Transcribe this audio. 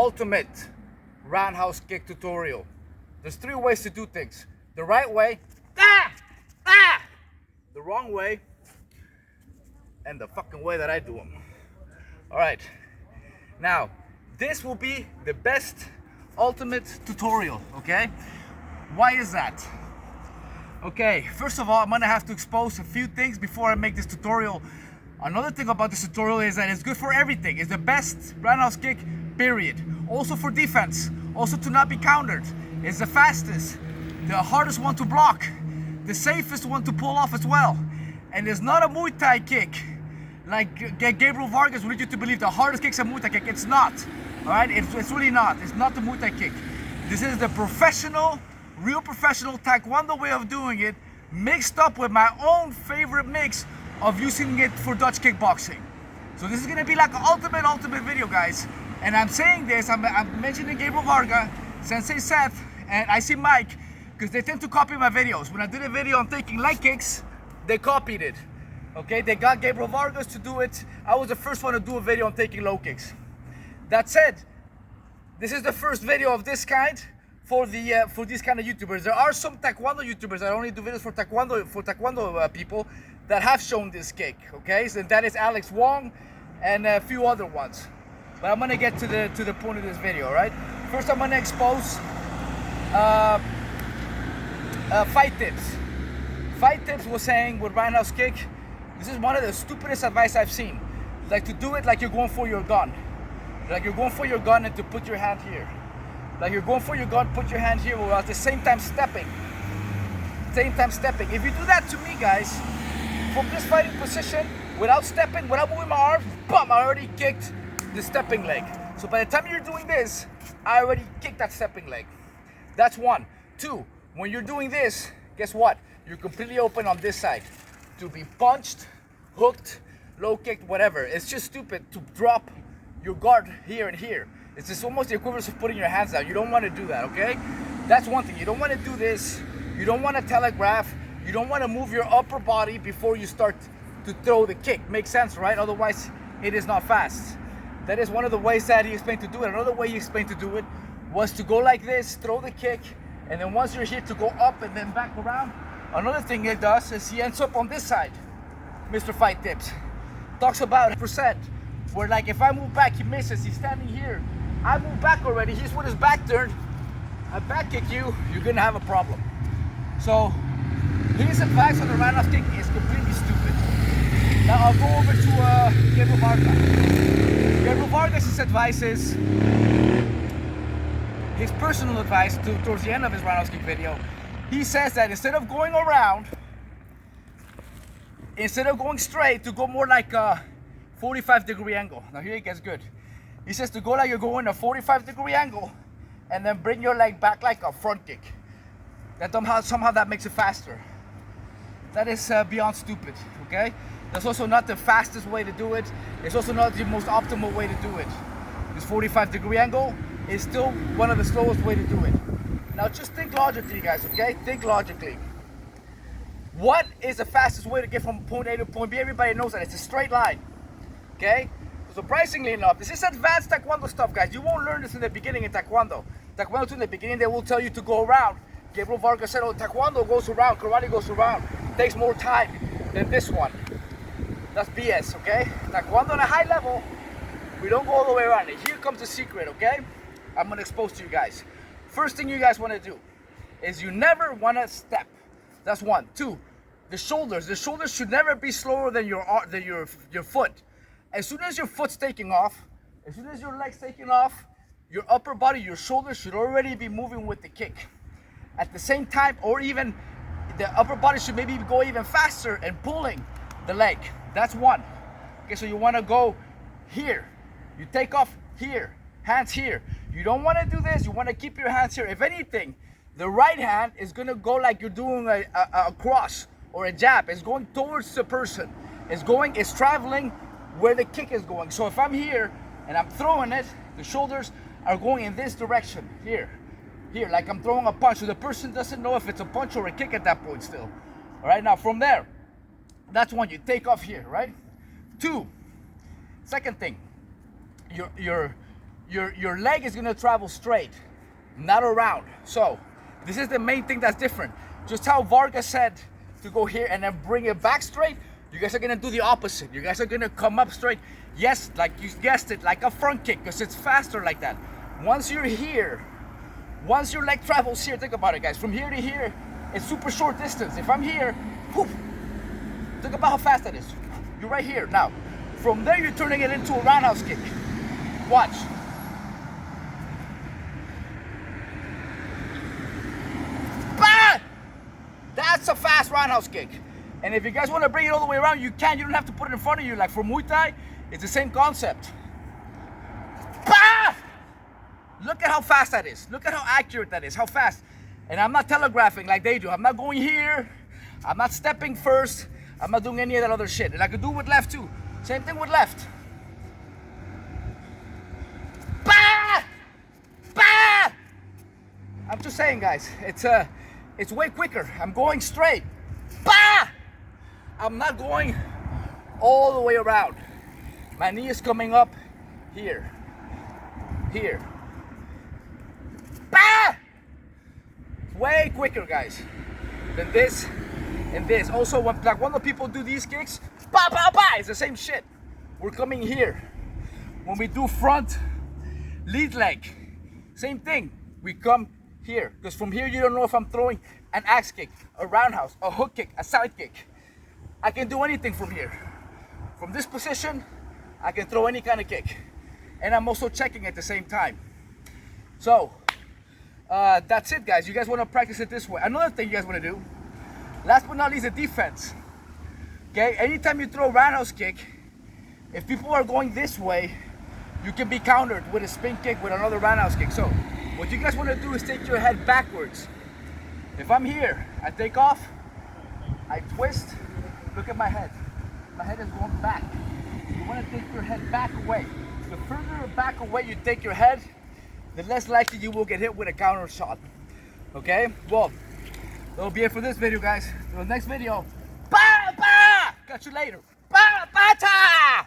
ultimate roundhouse kick tutorial. There's 3 ways to do things. The right way, the wrong way, and the fucking way that I do them. All right, now this will be the best ultimate tutorial, okay? Why is that? Okay, first of all, I'm gonna have to expose a few things before I make this tutorial. Another thing about this tutorial is that it's good for everything. It's the best roundhouse kick, period. Also for defense, also to not be countered. It's the fastest, the hardest one to block, the safest one to pull off as well. And it's not a Muay Thai kick. Like Gabriel Varga would lead you to believe the hardest kick's a Muay Thai kick. It's not, all right? It's really not. It's not the Muay Thai kick. This is the professional, real professional Taekwondo way of doing it, mixed up with my own favorite mix of using it for Dutch kickboxing. So this is gonna be like an ultimate video, guys. And I'm saying this, I'm mentioning Gabriel Varga, Sensei Seth, and Icy Mike, because they tend to copy my videos. When I did a video on taking leg kicks, they copied it. Okay, they got Gabriel Vargas to do it. I was the first one to do a video on taking low kicks. That said, this is the first video of this kind for these kind of YouTubers. There are some Taekwondo YouTubers that only do videos for Taekwondo people that have shown this kick. Okay, so that is Alex Wong and a few other ones. But I'm gonna get to the point of this video. Right? First, I'm gonna expose fight tips. Fight tips was saying with roundhouse kick. This is one of the stupidest advice I've seen. Like to do it like you're going for your gun. Like you're going for your gun and to put your hand here. Like you're going for your gun, put your hand here while at the same time stepping. If you do that to me, guys, from this fighting position, without stepping, without moving my arms, bam, I already kicked the stepping leg. So by the time you're doing this, I already kicked that stepping leg. That's 1. 2, when you're doing this, guess what? You're completely open on this side. To be punched, hooked, low kicked, whatever. It's just stupid to drop your guard here and here. It's just almost the equivalent of putting your hands down. You don't want to do that, okay? That's one thing. You don't want to do this. You don't want to telegraph. You don't want to move your upper body before you start to throw the kick. Makes sense, right? Otherwise, it is not fast. That is one of the ways that he explained to do it. Another way he explained to do it was to go like this, throw the kick, and then once you're here to go up and then back around. Another thing it does is he ends up on this side. Mr. Fight Tips talks about percent, where like if I move back, he misses. He's standing here. I move back already. He's with his back turned. I back kick you. You're gonna have a problem. So his advice on the roundhouse kick is completely stupid. Now I'll go over to Gabriel Varga. Gabriel Vargas' advice is his personal advice towards the end of his roundhouse kick video. He says that instead of going around, instead of going straight, to go more like a 45-degree angle. Now here it gets good. He says to go like you're going a 45-degree angle and then bring your leg back like a front kick. That somehow that makes it faster. That is beyond stupid, okay? That's also not the fastest way to do it. It's also not the most optimal way to do it. This 45-degree angle is still one of the slowest way to do it. Now just think logically, guys, okay? Think logically. What is the fastest way to get from point A to point B? Everybody knows that it's a straight line, okay? Surprisingly enough, this is advanced Taekwondo stuff, guys. You won't learn this in the beginning in Taekwondo. Taekwondo in the beginning, they will tell you to go around. Gabriel Varga said, oh, Taekwondo goes around, karate goes around. It takes more time than this one. That's BS, okay? Taekwondo on a high level, we don't go all the way around it. Here comes the secret, okay? I'm gonna expose to you guys. First thing you guys want to do is you never want to step. That's 1. 2, the shoulders. The shoulders should never be slower than your foot. As soon as your foot's taking off, as soon as your leg's taking off, your upper body, your shoulders should already be moving with the kick. At the same time, or even the upper body should maybe go even faster and pulling the leg. That's 1. Okay, so you want to go here. You take off here, hands here. You don't want to do this. You want to keep your hands here. If anything, the right hand is going to go like you're doing a cross or a jab. It's going towards the person. It's traveling where the kick is going. So if I'm here and I'm throwing it, the shoulders are going in this direction, here, like I'm throwing a punch. So the person doesn't know if it's a punch or a kick at that point still. All right, now from there, that's 1, you take off here, right? 2, second thing, your leg is gonna travel straight, not around. So this is the main thing that's different. Just how Varga said to go here and then bring it back straight, you guys are gonna do the opposite. You guys are gonna come up straight. Yes, like you guessed it, like a front kick, because it's faster like that. Once you're here, once your leg travels here, think about it, guys. From here to here, it's super short distance. If I'm here, whoop, think about how fast that is. You're right here. Now, from there, you're turning it into a roundhouse kick. Watch. Bah! That's a fast roundhouse kick. And if you guys want to bring it all the way around, you can. You don't have to put it in front of you. Like for Muay Thai, it's the same concept. Bah! Look at how fast that is. Look at how accurate that is. How fast. And I'm not telegraphing like they do. I'm not going here. I'm not stepping first. I'm not doing any of that other shit. And I could do with left too. Same thing with left. Bah! Bah! I'm just saying, guys. It's way quicker. I'm going straight. Bah! I'm not going all the way around. My knee is coming up here. Here. Bah! Way quicker, guys, than this and this. Also, when like one of the people do these kicks, bah, bah, bah, it's the same shit. We're coming here. When we do front lead leg, same thing. We come here, because from here you don't know if I'm throwing an axe kick, a roundhouse, a hook kick, a side kick. I can do anything from here. From this position, I can throw any kind of kick. And I'm also checking at the same time. So, that's it, guys. You guys want to practice it this way. Another thing you guys want to do, last but not least, the defense. Okay, anytime you throw a roundhouse kick, if people are going this way, you can be countered with a spin kick with another roundhouse kick. So, what you guys want to do is take your head backwards. If I'm here, I take off, I twist, look at my head. My head is going back. You want to take your head back away. The further back away you take your head, the less likely you will get hit with a counter shot. Okay? Well, that'll be it for this video, guys. For the next video, bah, bah! Catch you later. Bah, bah, ta!